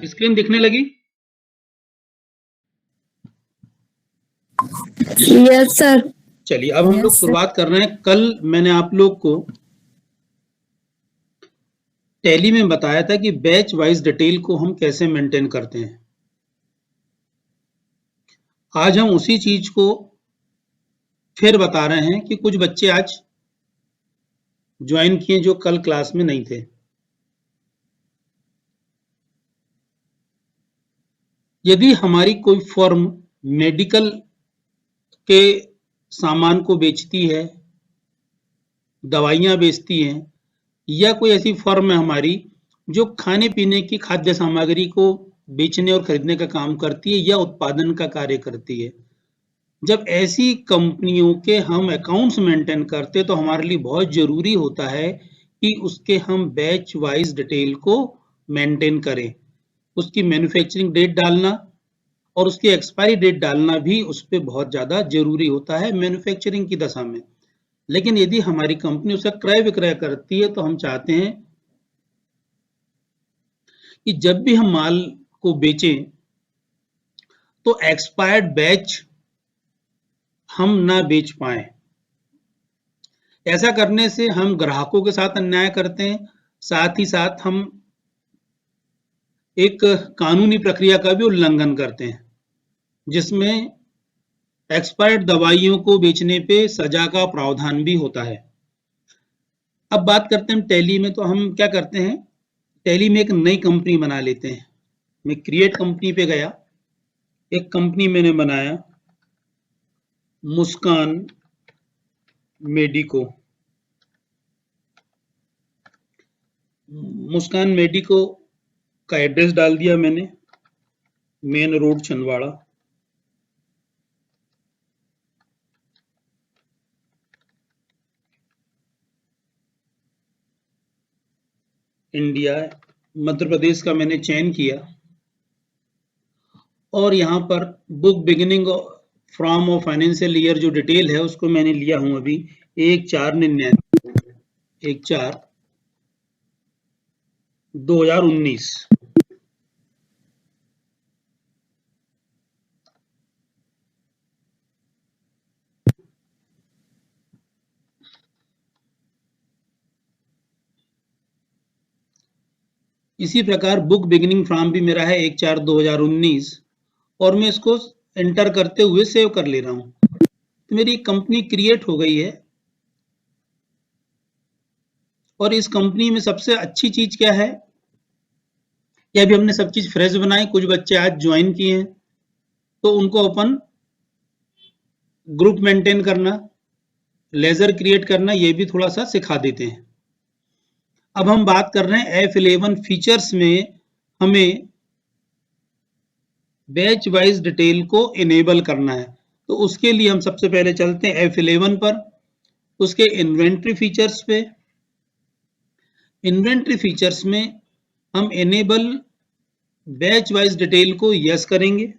Screen दिखने लगी? Yes sir. चलिए अब हम लोग शुरुआत कर रहे हैं। कल मैंने आप लोग को टैली में बताया था कि बैच वाइज डिटेल को हम कैसे मेंटेन करते हैं। आज हम उसी चीज को फिर बता रहे हैं कि कुछ बच्चे आज ज्वाइन किए जो कल क्लास में नहीं थे। यदि हमारी कोई फर्म मेडिकल के सामान को बेचती है, दवाइयां बेचती हैं, या कोई ऐसी फर्म है हमारी जो खाने पीने की खाद्य सामग्री को बेचने और खरीदने का काम करती है या उत्पादन का कार्य करती है, जब ऐसी कंपनियों के हम अकाउंट्स मेंटेन करते तो हमारे लिए बहुत जरूरी होता है कि उसके हम बैच वाइज डिटेल को मेंटेन करें। उसकी मैन्युफैक्चरिंग डेट डालना और उसकी एक्सपायरी डेट डालना भी उस पर बहुत ज्यादा जरूरी होता है मैन्युफैक्चरिंग की दशा में। लेकिन यदि हमारी कंपनी उसका क्रय विक्रय करती है तो हम चाहते हैं कि जब भी हम माल को बेचें तो एक्सपायर्ड बैच हम ना बेच पाए। ऐसा करने से हम ग्राहकों के साथ अन्याय करते हैं, साथ ही साथ हम एक कानूनी प्रक्रिया का भी उल्लंघन करते हैं, जिसमें एक्सपायर्ड दवाइयों को बेचने पे सजा का प्रावधान भी होता है। अब बात करते हैं टैली में, तो हम क्या करते हैं, टैली में एक नई कंपनी बना लेते हैं। मैं क्रिएट कंपनी पे गया, एक कंपनी मैंने बनाया मुस्कान मेडिको। मुस्कान मेडिको का एड्रेस डाल दिया मैंने, main road Chhindwara. India, Madhya Pradesh का मैंने चयन किया और यहाँ पर बुक बिगिनिंग फ्रॉम और फाइनेंशियल ईयर जो डिटेल है उसको मैंने लिया हूं अभी 1/4/2019। इसी प्रकार बुक बिगिनिंग फ्रॉम भी मेरा है 1/4/2019 और मैं इसको एंटर करते हुए सेव कर ले रहा हूं। तो मेरी कंपनी क्रिएट हो गई है। और इस कंपनी में सबसे अच्छी चीज क्या है, या अभी हमने सब चीज फ्रेश बनाई, कुछ बच्चे आज ज्वाइन किए हैं तो उनको अपन ग्रुप मेंटेन करना, लेजर क्रिएट करना, ये भी थोड़ा सा सिखा देते हैं। अब हम बात कर रहे हैं F11 फीचर्स में हमें बैच वाइज डिटेल को इनेबल करना है। तो उसके लिए हम सबसे पहले चलते हैं F11 पर, उसके इन्वेंट्री फीचर्स पे। इन्वेंट्री फीचर्स में हम इनेबल बैच वाइज डिटेल को यस करेंगे।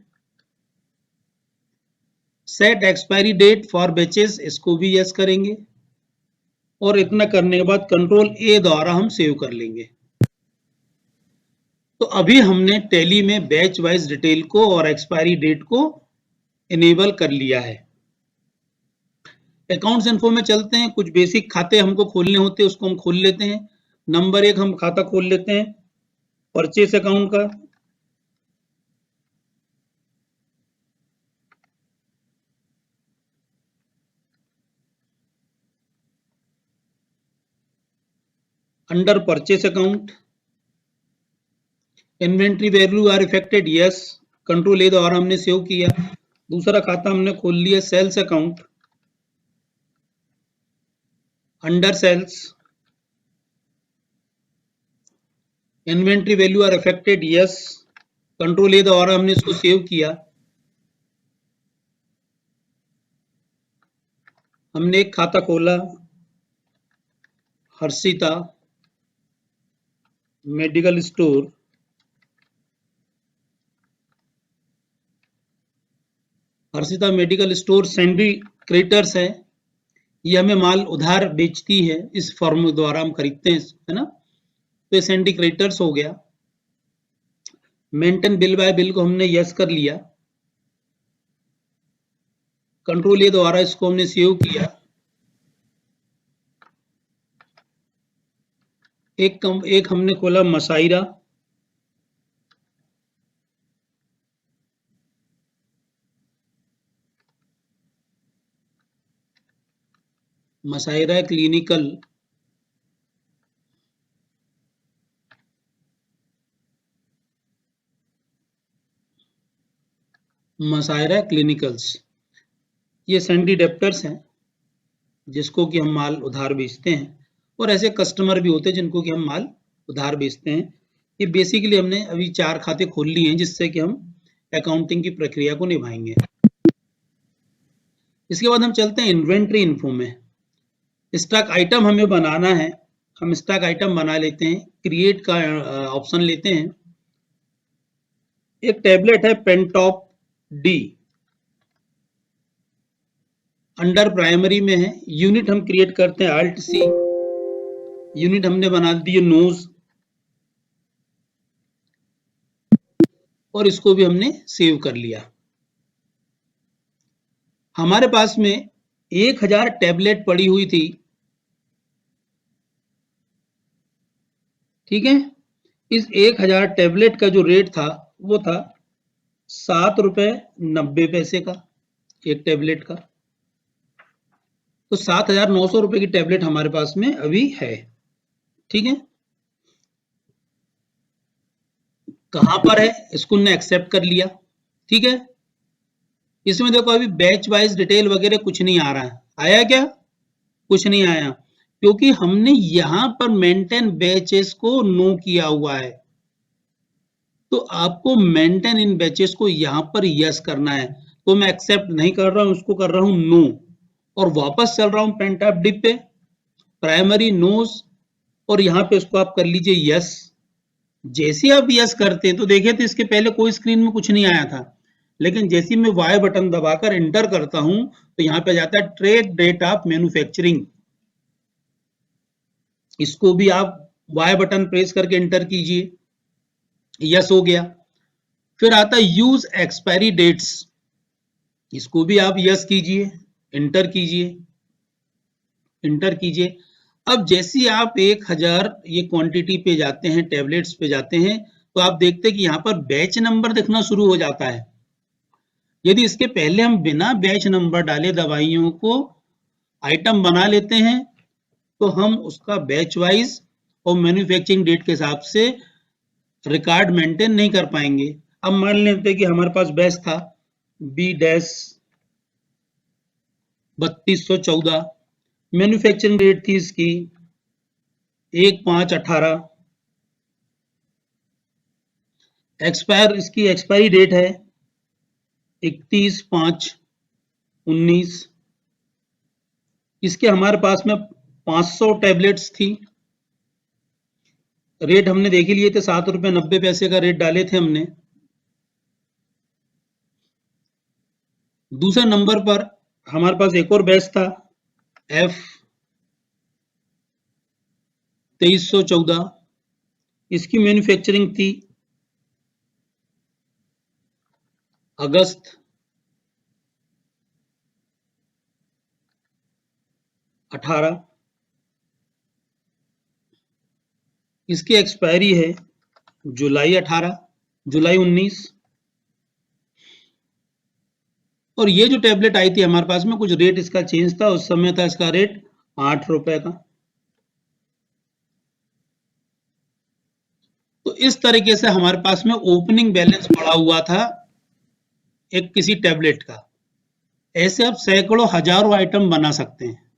Set expiry date for batches, इसको भी यस करेंगे और इतना करने के बाद कंट्रोल ए द्वारा हम सेव कर लेंगे। तो अभी हमने टैली में बैच वाइज डिटेल को और एक्सपायरी डेट को इनेबल कर लिया है। अकाउंट्स इन्फो में चलते हैं। कुछ बेसिक खाते हमको खोलने होते हैं, उसको हम खोल लेते हैं। नंबर 1 हम खाता खोल लेते हैं परचेस अकाउंट का। Under purchase account inventory value are effected, yes, control A द्वारा हमने सेव किया। दूसरा खाता हमने खोल लिया sales account. Under sales inventory value are affected, yes, control A द्वारा हमने इसको सेव किया। हमने एक खाता खोला Harshita medical store. Harshita medical store sundry creditors है, ये हमें माल उधार बेचती है, इस फर्म द्वारा हम खरीदते हैं, है ना। तो ये सैंडी क्रेडिटर्स हो गया। मेंटेन बिल बाय बिल को हमने यस कर लिया, कंट्रोल ए द्वारा इसको हमने सेव किया। एक हमने खोला मसाइरा, मसाइरा क्लिनिकल, मसाइरा क्लिनिकल्स, ये सैंडी डेप्टर्स हैं जिसको कि हम माल उधार बेचते हैं, और ऐसे कस्टमर भी होते हैं जिनको कि हम माल उधार बेचते हैं। ये बेसिकली हमने अभी 4 खाते खोल लिए हैं जिससे कि हम अकाउंटिंग की प्रक्रिया को निभाएंगे। इसके बाद हम चलते हैं इन्वेंट्री इन्फो में। स्टॉक आइटम हमें बनाना है, हम स्टॉक आइटम बना लेते हैं, क्रिएट का ऑप्शन लेते हैं। एक टैबलेट है पेंटॉप डी, अंडर प्राइमरी में है। यूनिट हम क्रिएट करते हैं अल्ट सी, यूनिट हमने बना दी है नोज, और इसको भी हमने सेव कर लिया। हमारे पास में 1000 टैबलेट पड़ी हुई थी, ठीक है। इस 1000 टैबलेट का जो रेट था वो था 7.90 का एक टैबलेट का, तो 7,900 रुपए की टैबलेट हमारे पास में अभी है, ठीक है। कहां पर है इसको हमने एक्सेप्ट कर लिया, ठीक है। इसमें देखो अभी बैच वाइज डिटेल वगैरह कुछ नहीं आ रहा है, आया क्या? कुछ नहीं आया, क्योंकि हमने यहां पर मेंटेन बैचेस को नो किया हुआ है। तो आपको मेंटेन इन बैचेस को यहां पर यस करना है, तो मैं एक्सेप्ट नहीं कर रहा हूं, उसको कर रहा हूं नो, और वापस चल रहा हूं पेंटॉप डी पे, प्राइमरी नोज, और यहां पे उसको आप कर लीजिए यस। जैसे आप यस करते हैं तो देखिए, तो इसके पहले कोई स्क्रीन में कुछ नहीं आया था, लेकिन जैसे मैं वाई बटन दबाकर एंटर करता हूं तो यहां पे जाता है ट्रेड डेट ऑफ मैन्युफैक्चरिंग, इसको भी आप वाई बटन प्रेस करके एंटर कीजिए, यस हो गया। फिर आता है यूज एक्सपायरी डेट्स, इसको भी आप यस कीजिए, एंटर कीजिए, एंटर कीजिए। अब जैसे आप 1000 ये क्वांटिटी पे जाते हैं, टैबलेट्स पे जाते हैं, तो आप देखते हैं कि यहाँ पर बैच नंबर दिखना शुरू हो जाता है। यदि इसके पहले हम बिना बैच नंबर डाले दवाइयों को आइटम बना लेते हैं तो हम उसका बैच वाइज और मैन्युफैक्चरिंग डेट के हिसाब से रिकॉर्ड मेंटेन नहीं कर पाएंगे। अब मान लेते हैं कि हमारे पास बैच था B-3214, मैन्युफैक्चरिंग डेट थी इसकी 1/5/18, इसकी एक्सपायरी डेट है 31/5/19। इसके हमारे पास में 500 टैबलेट्स थी, रेट हमने देख ही लिए थे, 7.90 का रेट डाले थे हमने। दूसरे नंबर पर हमारे पास एक और बैच था F-2314, इसकी मैन्युफैक्चरिंग थी अगस्त 18, इसकी एक्सपायरी है जुलाई 19। और ये जो टैबलेट आई थी हमारे पास में, कुछ रेट इसका चेंज था, उस समय था इसका रेट 8 रुपए का। तो इस तरीके से हमारे पास में ओपनिंग बैलेंस पड़ा हुआ था एक किसी टैबलेट का। ऐसे आप सैकड़ों हजारों आइटम बना सकते हैं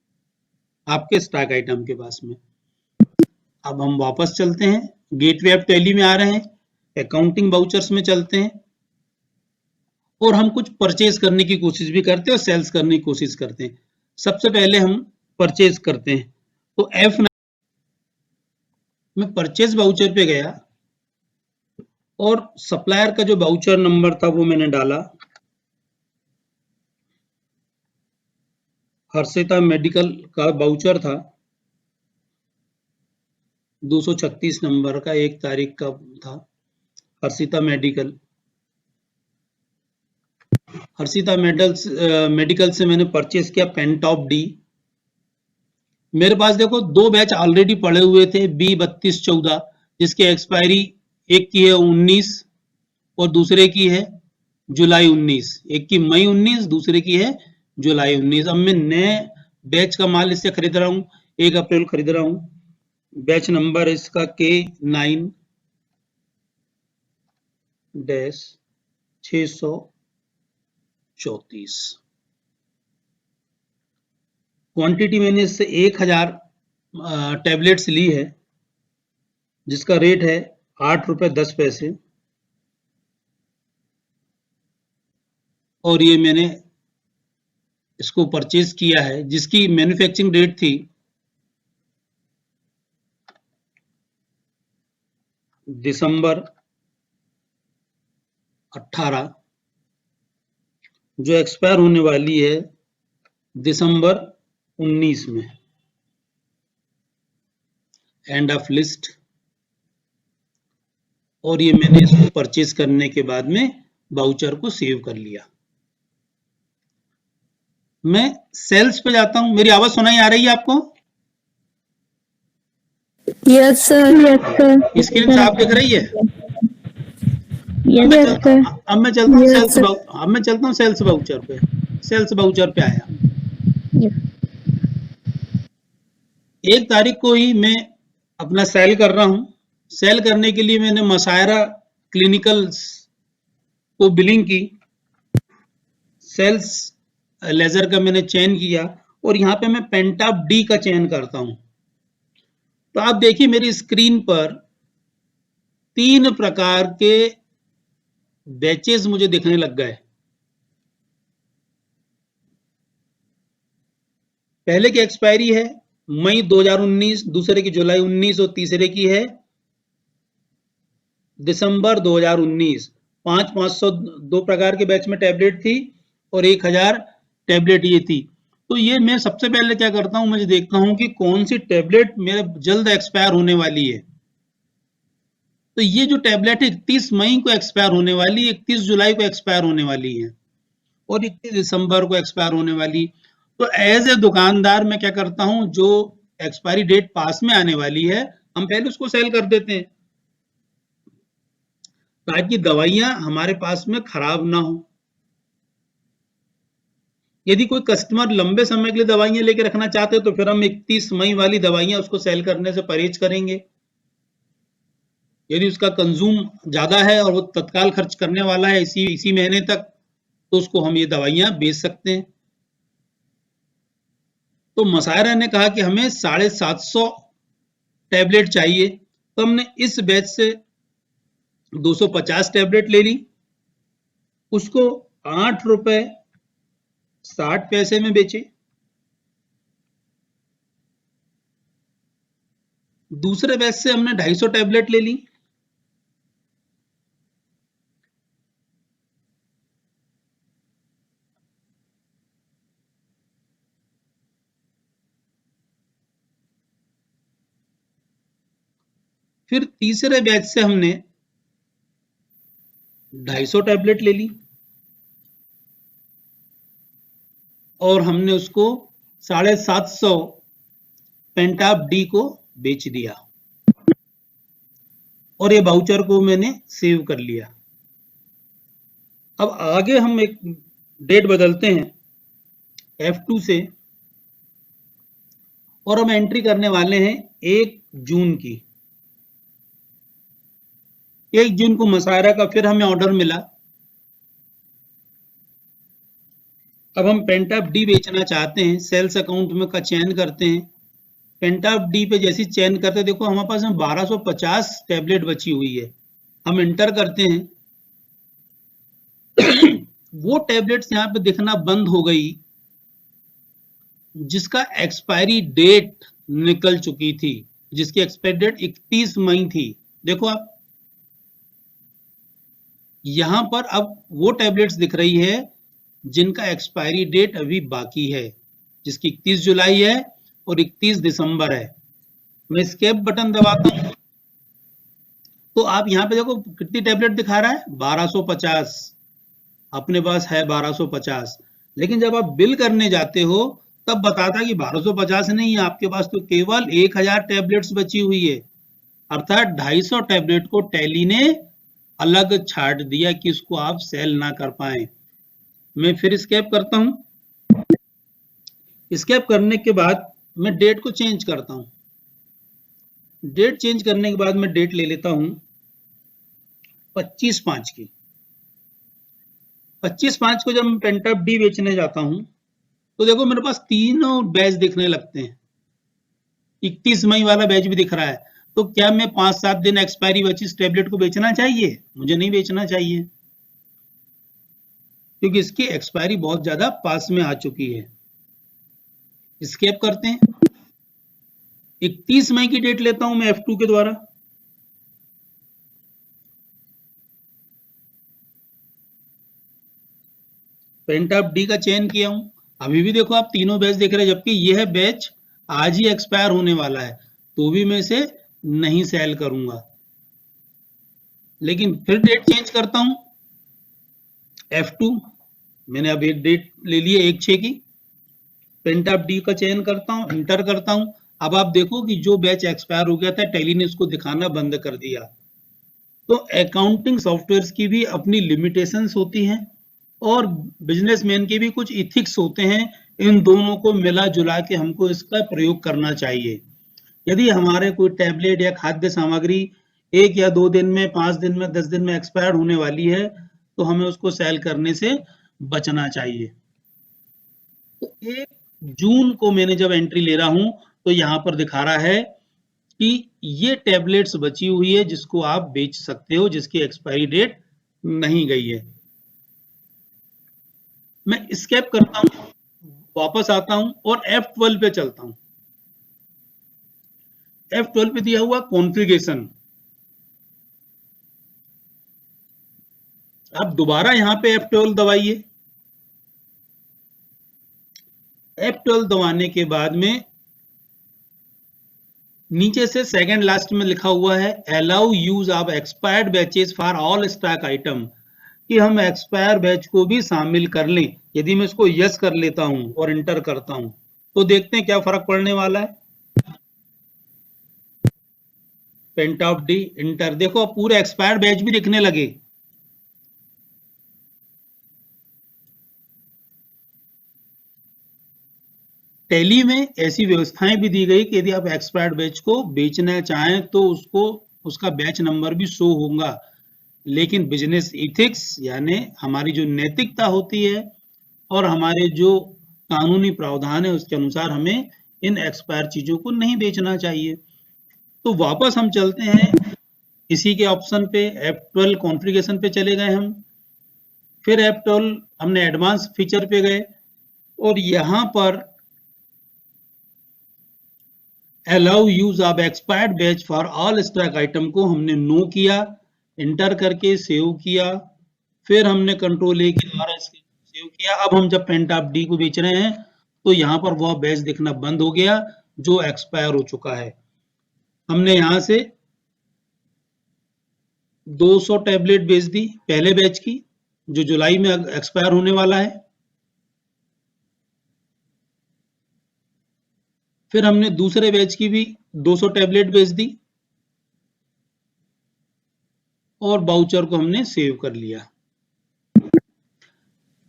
आपके स्टॉक आइटम के पास में। अब हम वापस चलते हैं, गेटवे ऑफ टैली में आ रहे हैं, अकाउंटिंग वाउचर्स में चलते हैं, और हम कुछ परचेज करने की कोशिश भी करते हैं और सेल्स करने की कोशिश करते हैं। सबसे पहले हम परचेज करते हैं, तो F9 में परचेज वाउचर पे गया और सप्लायर का जो वाउचर नंबर था वो मैंने डाला, हर्षिता मेडिकल का वाउचर था 236 नंबर का, 1 तारीख का था। हर्षिता मेडिकल से मैंने परचेस किया पेंटॉप डी। मेरे पास देखो 2 बैच ऑलरेडी पड़े हुए थे B3214, जिसकी एक्सपायरी एक की है 19 और दूसरे की है जुलाई 19। एक की मई 19, दूसरे की है जुलाई 19। अब मैं नए बैच का माल इससे खरीद रहा हूँ, 1 अप्रैल खरीद रहा हूँ। बैच नंबर इसका K9-634। क्वांटिटी मैंने इससे 1000 टैबलेट्स ली है, जिसका रेट है 8 रुपए 10 पैसे। और ये मैंने इसको परचेज किया है, जिसकी मैन्युफैक्चरिंग डेट थी दिसंबर 18, जो एक्सपायर होने वाली है दिसंबर 19 में। End of list. और ये मैंने इसको परचेज करने के बाद में वाउचर को सेव कर लिया। मैं सेल्स पे जाता हूं। मेरी आवाज सुनाई आ रही है आपको? Yes sir. स्क्रीन साफ दिख रही है? Yes sir. अब मैं चलता हूँ सेल्स वाउचर पे। सेल्स वाउचर पे आया। 1 तारीख को ही मैं अपना सेल कर रहा हूँ। सेल करने के लिए मैंने मसायरा क्लिनिकल्स को बिलिंग की। सेल्स लेजर का मैंने चयन किया और यहाँ पे मैं पेंटॉप डी का चयन करता हूँ। तो आप देखिए मेरी स्क्रीन पर 3 प्रकार के बैचेस मुझे दिखने लग गए। पहले की एक्सपायरी है मई 2019, दूसरे की जुलाई 19 और तीसरे की है दिसंबर 2019। 500 2 प्रकार के बैच में टैबलेट थी और 1000 टैबलेट ये थी। तो ये मैं सबसे पहले क्या करता हूं, मुझे देखता हूं कि कौन सी टैबलेट मेरे जल्द एक्सपायर होने वाली है। तो ये जो टैबलेट है 31 मई को एक्सपायर होने वाली, 31 जुलाई को एक्सपायर होने वाली है और 31 दिसंबर को एक्सपायर होने वाली। तो एज ए दुकानदार मैं क्या करता हूं, जो एक्सपायरी डेट पास में आने वाली है हम पहले उसको सेल कर देते हैं, ताकि दवाइयां हमारे पास में खराब ना हो। यदि कोई कस्टमर लंबे समय के लिए दवाइयां लेके रखना चाहते हैं तो फिर हम 31 मई वाली दवाइयां उसको सेल करने से परहेज करेंगे। यदि उसका कंज्यूम ज्यादा है और वो तत्काल खर्च करने वाला है इसी महीने तक, तो उसको हम ये दवाइयां बेच सकते हैं। तो मसायरा ने कहा कि हमें 750 टैबलेट चाहिए, तो हमने इस बैच से 250 टैबलेट ले ली, उसको 8 रुपए 60 पैसे में बेचे। दूसरे बैच से हमने 250 टैबलेट ले ली, फिर तीसरे बैच से हमने 250 टैबलेट ले ली और हमने उसको 750 पेंटॉप डी को बेच दिया और ये वाउचर को मैंने सेव कर लिया। अब आगे हम एक डेट बदलते हैं F2 से और हम एंट्री करने वाले हैं 1 जून की। 1 जून को मसायरा का फिर हमें ऑर्डर मिला। अब हम पेंटॉप डी बेचना चाहते हैं, सेल्स अकाउंट में का चयन करते हैं। पेंटॉप डी पे जैसे चयन करते हैं, देखो हमारे पास में 1250 टैबलेट बची हुई है। हम एंटर करते हैं वो टैबलेट्स यहाँ पे दिखना बंद हो गई जिसका एक्सपायरी डेट निकल चुकी थी, जिसकी एक्सपायरी डेट 31 मई थी। देखो आप यहां पर अब वो टैबलेट्स दिख रही है जिनका एक्सपायरी डेट अभी बाकी है, जिसकी 31 जुलाई है और 31 दिसंबर है। मैं एस्केप बटन दबाता हूं तो आप यहाँ पे देखो कितनी टैबलेट दिखा रहा है, 1250, अपने पास है 1250, लेकिन जब आप बिल करने जाते हो तब बताता है कि 1250 नहीं है, आपके पास तो केवल 1000 टैबलेट्स बची हुई है, अर्थात 250 टैबलेट को टैली ने अलग छाट दिया कि इसको आप सेल ना कर पाए। मैं फिर स्केप करता हूं। स्केप करने के बाद मैं डेट को चेंज करता हूं। डेट चेंज करने के बाद मैं डेट ले लेता हूं 25/5 की। 25/5 को जब मैं पेंटअप डी बेचने जाता हूं तो देखो मेरे पास तीनों बैच दिखने लगते हैं। 31 मई वाला बैच भी दिख रहा है। तो क्या मैं 5-7 दिन एक्सपायरी बची इस टैबलेट को बेचना चाहिए? मुझे नहीं बेचना चाहिए, क्योंकि इसकी एक्सपायरी बहुत ज्यादा पास में आ चुकी है। स्केप करते हैं। 31 मई की डेट लेता हूं मैं F2 के द्वारा। पेंटअप डी का चयन किया हूं। अभी भी देखो आप तीनों बैच देख रहे हैं, जबकि यह बैच आज ही एक्सपायर होने वाला है, तो भी मैं इसे नहीं सेल करूंगा। लेकिन फिर डेट चेंज करता हूं F2, मैंने अभी डेट ले ली है 1/6 की। पेंटअप डी का चयन करता हूं, इंटर करता हूं। अब आप देखो कि जो बैच एक्सपायर हो गया था टैली ने उसको दिखाना बंद कर दिया। तो अकाउंटिंग सॉफ्टवेयर्स की भी अपनी लिमिटेशंस होती हैं और बिजनेसमैन के भी कुछ इथिक्स होते हैं। इन दोनों को मिला जुला के हमको इसका प्रयोग करना चाहिए। यदि हमारे कोई टैबलेट या खाद्य सामग्री 1 या 2 दिन में, 5 दिन में, 10 दिन में एक्सपायर होने वाली है, तो हमें उसको सेल करने से बचना चाहिए। तो 1 जून को मैंने जब एंट्री ले रहा हूं तो यहां पर दिखा रहा है कि ये टैबलेट्स बची हुई है जिसको आप बेच सकते हो, जिसकी एक्सपायरी डेट नहीं गई है। मैं स्केप करता हूं, वापस आता हूं और F12 पे चलता हूं। F12 पे दिया हुआ कॉन्फ़िगरेशन। आप दोबारा यहां पे F12 दबाइए। F12 दबाने के बाद में नीचे से सेकंड लास्ट में लिखा हुआ है allow use of expired batches for all stock item, कि हम एक्सपायर बैच को भी शामिल कर लें। यदि मैं इसको यस कर लेता हूं और इंटर करता हूं तो देखते हैं क्या फर्क पड़ने वाला है। पेंटॉप डी, इंटर, देखो पूरे एक्सपायर्ड बैच भी दिखने लगे। टैली में ऐसी व्यवस्थाएं भी दी गई कि यदि आप एक्सपायर्ड बैच को बेचना चाहें तो उसको उसका बैच नंबर भी शो होगा, लेकिन बिजनेस इथिक्स यानी हमारी जो नैतिकता होती है और हमारे जो कानूनी प्रावधान है उसके अनुसार हमें इन एक्सपायर चीजों को नहीं बेचना चाहिए। तो वापस हम चलते हैं इसी के ऑप्शन पे, F12 कॉन्फ़िगरेशन पे चले गए हम। फिर F12 हमने एडवांस फीचर पे गए और यहां पर allow use of expired batch for all stock item को हमने नो किया, इंटर करके सेव किया। फिर हमने कंट्रोल ए के द्वारा इसके सेव किया। अब हम जब पेंटॉप डी को बेच रहे हैं तो यहाँ पर वह बैच दिखना बंद हो गया जो एक्सपायर हो चुका है। हमने यहाँ से 200 टैबलेट बेच दी पहले बैच की, जो जुलाई में एक्सपायर होने वाला है। फिर हमने दूसरे बैच की भी 200 टैबलेट बेच दी और बाउचर को हमने सेव कर लिया।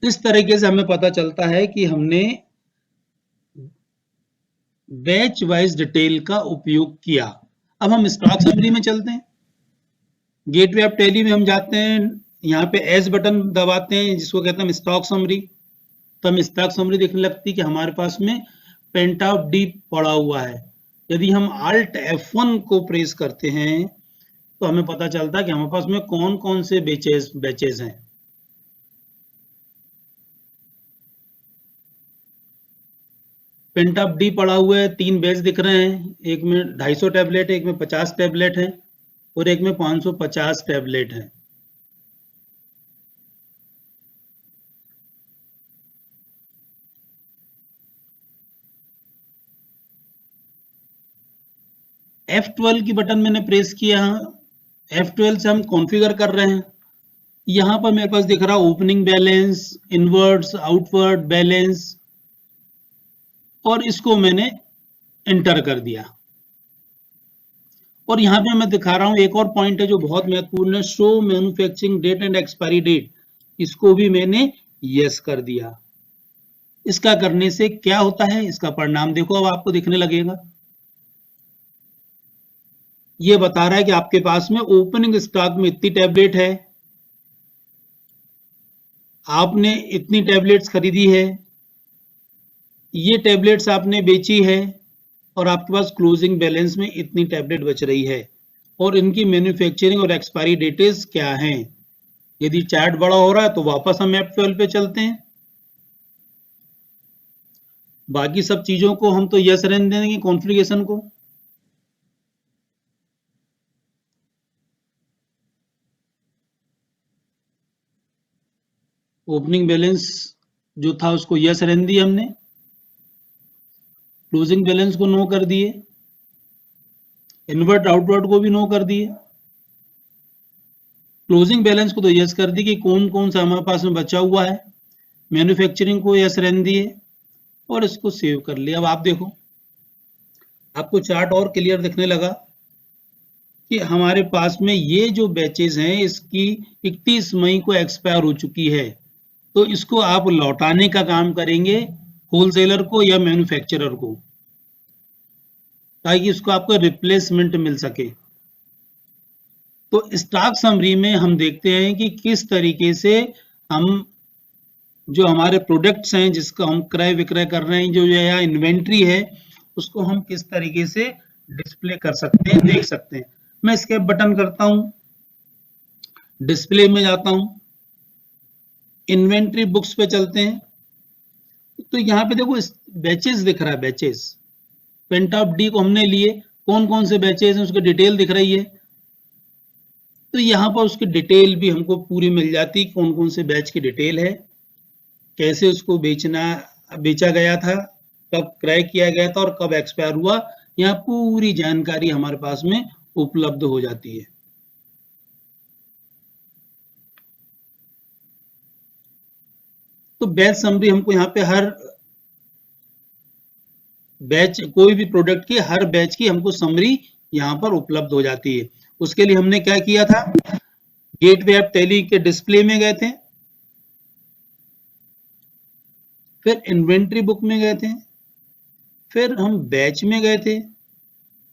इस तरीके से हमें पता चलता है कि हमने बैच वाइज डिटेल का उपयोग किया। अब हम स्टॉक समरी में चलते हैं। गेटवे ऑफ टैली में हम जाते हैं, यहाँ पे एस बटन दबाते हैं जिसको कहते हैं स्टॉक समरी। तो हम स्टॉक समरी देखने लगती है कि हमारे पास में पेंटॉप डी पड़ा हुआ है। यदि हम Alt F1 को प्रेस करते हैं तो हमें पता चलता है कि हमारे पास में कौन कौन से बैचेस हैं। पेंटॉप डी पड़ा हुआ है, 3 बैच दिख रहे हैं, एक में 250 टैबलेट है, एक में 50 टैबलेट है और एक में 550 टैबलेट है। F12 की बटन मैंने प्रेस किया, F12 से हम कॉन्फ़िगर कर रहे हैं। यहाँ पर मेरे पास दिख रहा है opening balance, inwards, outward balance, और इसको मैंने एंटर कर दिया। और यहाँ पे मैं दिखा रहा हूँ एक और पॉइंट है जो बहुत महत्वपूर्ण है, show manufacturing date and expiry date, इसको भी मैंने यस कर दिया। इसका करने से क्या होता है, इसका परिणाम देखो अब आपको दिखने लगेगा। ये बता रहा है कि आपके पास में ओपनिंग स्टॉक में इतनी टैबलेट है, आपने इतनी टैबलेट्स खरीदी है, ये टैबलेट्स आपने बेची है, और आपके पास क्लोजिंग बैलेंस में इतनी टैबलेट बच रही है, और इनकी मैन्युफैक्चरिंग और एक्सपायरी डेटेस क्या हैं। यदि चार्ट बड़ा हो रहा है तो वापस हम F12 पे चलते हैं। बाकी सब चीजों को हम तो यस रहने देंगे, कॉन्फ़िगरेशन को। ओपनिंग बैलेंस जो था उसको यस रहने दिया हमने, क्लोजिंग बैलेंस को नो कर दिए, इनवर्ट आउटवर्ट को भी नो कर दिए, क्लोजिंग बैलेंस को तो यस कर दी कि कौन कौन सा हमारे पास में बचा हुआ है, मैन्युफैक्चरिंग को यस रहने दिए, और इसको सेव कर लिया। अब आप देखो, आपको चार्ट और क्लियर दिखने लगा कि हमारे पास में ये जो बैचेस हैं इसकी 31 मई को एक्सपायर हो चुकी है, तो इसको आप लौटाने का काम करेंगे होलसेलर को या मैन्युफैक्चरर को, ताकि उसको आपको रिप्लेसमेंट मिल सके। तो स्टॉक समरी में हम देखते हैं कि किस तरीके से हम जो हमारे प्रोडक्ट्स हैं जिसका हम क्रय विक्रय कर रहे हैं, जो या इन्वेंट्री है, उसको हम किस तरीके से डिस्प्ले कर सकते हैं, देख सकते हैं। मैं एस्केप बटन करता हूं, डिस्प्ले में जाता हूं, इन्वेंट्री बुक्स पे चलते हैं, तो यहाँ पे देखो बैचेस दिख रहा है, बैचेस पेंटॉप डी को हमने लिए, कौन कौन से बैचेस हैं उसकी डिटेल दिख रही है। तो यहाँ पर उसकी डिटेल भी हमको पूरी मिल जाती, कौन कौन से बैच की डिटेल है, कैसे उसको बेचा गया था, कब क्रय किया गया था और कब एक्सपायर हुआ, यहाँ पूरी जानकारी हमारे पास में उपलब्ध हो जाती है। तो बैच समरी हमको यहाँ पे हर बैच, कोई भी प्रोडक्ट की हर बैच की हमको समरी यहाँ पर उपलब्ध हो जाती है। उसके लिए हमने क्या किया था, गेटवे ऑफ टैली के डिस्प्ले में गए थे, फिर इन्वेंट्री बुक में गए थे, फिर हम बैच में गए थे,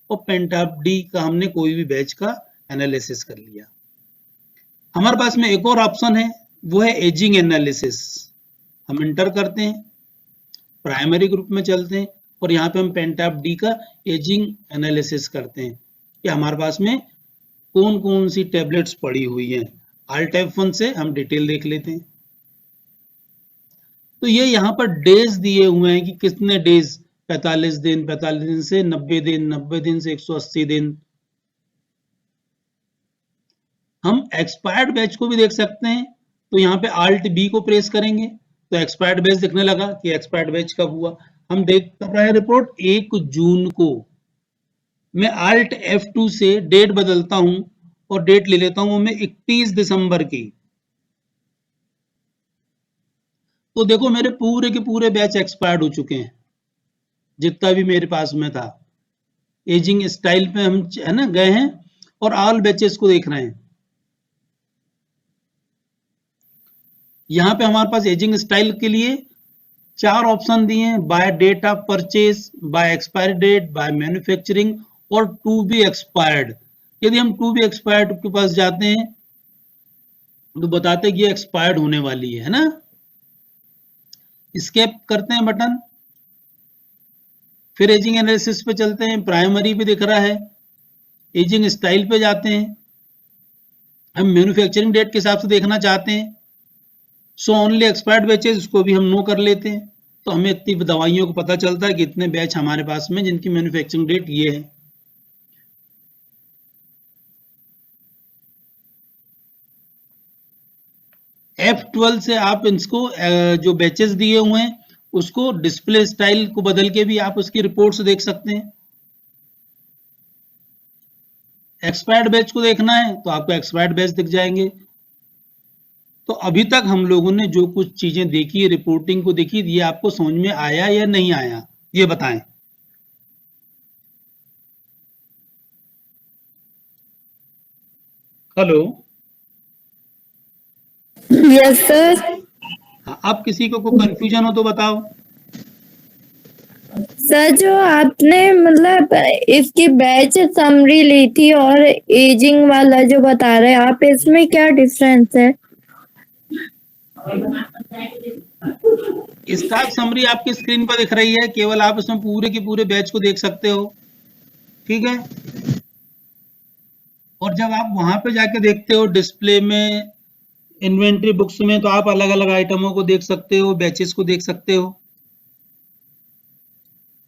और पेंटॉप डी का हमने कोई भी बैच का एनालिसिस कर लिया। हमारे पास में एक और ऑप्शन है, वो है एजिंग एनालिसिस। हम इंटर करते हैं, प्राइमरी ग्रुप में चलते हैं, और यहाँ पे हम पेंटॉप डी का एजिंग एनालिसिस करते हैं कि हमारे पास में कौन कौन सी टैबलेट्स पड़ी हुई हैं। Alt F1 से हम डिटेल देख लेते हैं। तो ये यहाँ पर डेज दिए हुए हैं कि कितने डेज, 45 दिन, 45 दिन से 90 दिन, 90 दिन से 180 दिन। हम एक्सपायर्ड बैच को भी देख सकते हैं, तो यहाँ पे Alt B को प्रेस करेंगे तो एक्सपायर्ड बैच दिखने लगा कि एक्सपायर्ड बैच कब हुआ। हम देख रहे हैं रिपोर्ट 1 जून को। मैं Alt F2 से डेट बदलता हूं और डेट ले लेता हूं मैं 31 दिसंबर की। तो देखो मेरे पूरे के पूरे बैच एक्सपायर्ड हो चुके हैं, जितना भी मेरे पास में था। एजिंग स्टाइल पे हम है ना गए हैं और ऑल बैचेस को देख रहे हैं। यहाँ पे हमारे पास एजिंग स्टाइल के लिए 4 ऑप्शन दिए हैं, by date of purchase, by expiry date, by manufacturing और टू बी एक्सपायर्ड। यदि हम टू बी एक्सपायर्ड के पास जाते हैं तो बताते हैं कि ये एक्सपायर्ड होने वाली है ना। एस्केप करते हैं बटन, फिर एजिंग एनालिसिस पे चलते हैं, प्राइमरी पे दिख रहा है, एजिंग स्टाइल पे जाते हैं, हम मैन्युफैक्चरिंग डेट के हिसाब से देखना चाहते हैं, सो ओनली एक्सपायर्ड बैचेस, उसको भी हम नो कर लेते हैं। तो हमें इतनी दवाइयों को पता चलता है कि इतने बैच हमारे पास में जिनकी मैन्युफैक्चरिंग डेट ये है। F12 से आप इसको जो बैचेस दिए हुए हैं उसको डिस्प्ले स्टाइल को बदल के भी आप उसकी रिपोर्ट्स देख सकते हैं। एक्सपायर्ड बैच को देखना है तो आपको एक्सपायर्ड बैच दिख जाएंगे। तो अभी तक हम लोगों ने जो कुछ चीजें देखी, रिपोर्टिंग को देखी, ये आपको समझ में आया या नहीं आया, ये बताएं। Hello, yes sir. हाँ, अब किसी को कोई कंफ्यूजन हो तो बताओ। सर जो आपने मतलब इसकी बैच समरी ली थी और एजिंग वाला जो बता रहे हैं आप, इसमें क्या डिफरेंस है? स्टॉक समरी आपकी स्क्रीन पर दिख रही है, केवल आप इसमें पूरे के पूरे बैच को देख सकते हो, ठीक है। और जब आप वहां पे जाके देखते हो डिस्प्ले में, इन्वेंट्री बुक्स में, तो आप अलग अलग आइटमों को देख सकते हो, बैचेस को देख सकते हो।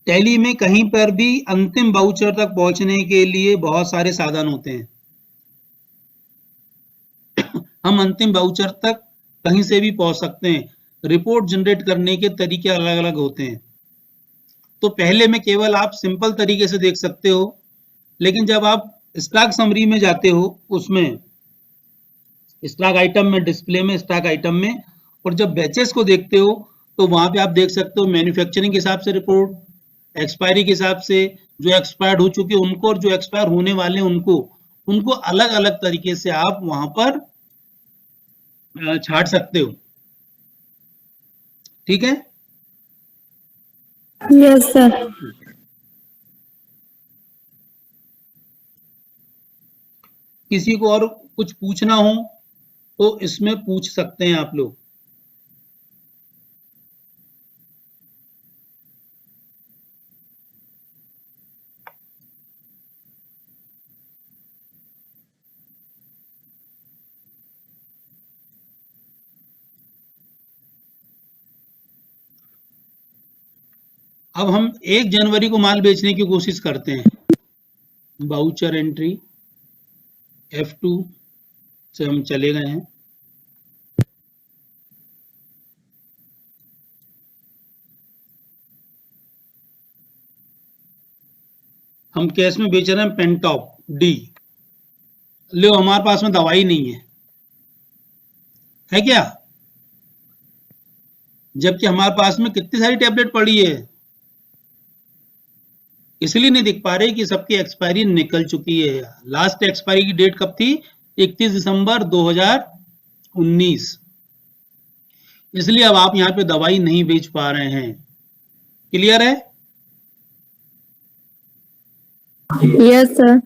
टैली में कहीं पर भी अंतिम वाउचर तक पहुंचने के लिए बहुत सारे साधन होते हैं। हम अंतिम वाउचर तक कहीं से भी पहुंच सकते हैं। रिपोर्ट जनरेट करने के तरीके अलग अलग होते हैं। तो पहले में केवल आप सिंपल तरीके से देख सकते हो, लेकिन जब आप स्टॉक समरी में जाते हो, उसमें स्टॉक आइटम में, डिस्प्ले में, स्टॉक आइटम में, और जब बैचेस को देखते हो तो वहां पे आप देख सकते हो मैन्युफैक्चरिंग के हिसाब से रिपोर्ट, एक्सपायरी के हिसाब से, जो एक्सपायर्ड हो चुके उनको और जो एक्सपायर होने वाले उनको अलग अलग तरीके से आप वहां पर छाट सकते हो, ठीक है। Yes sir. किसी को और कुछ पूछना हो तो इसमें पूछ सकते हैं आप लोग। अब हम 1 जनवरी को माल बेचने की कोशिश करते हैं। वाउचर एंट्री F2 से हम चले गए हैं। हम कैश में बेच रहे हैं पेंटॉप डी। लो, हमारे पास में दवाई नहीं है क्या? जबकि हमारे पास में कितनी सारी टैबलेट पड़ी है, इसलिए नहीं दिख पा रहे कि सबकी एक्सपायरी निकल चुकी है। लास्ट एक्सपायरी की डेट कब थी? 31 दिसंबर 2019। इसलिए अब आप यहाँ पे दवाई नहीं बेच पा रहे हैं। क्लियर है? Yes sir.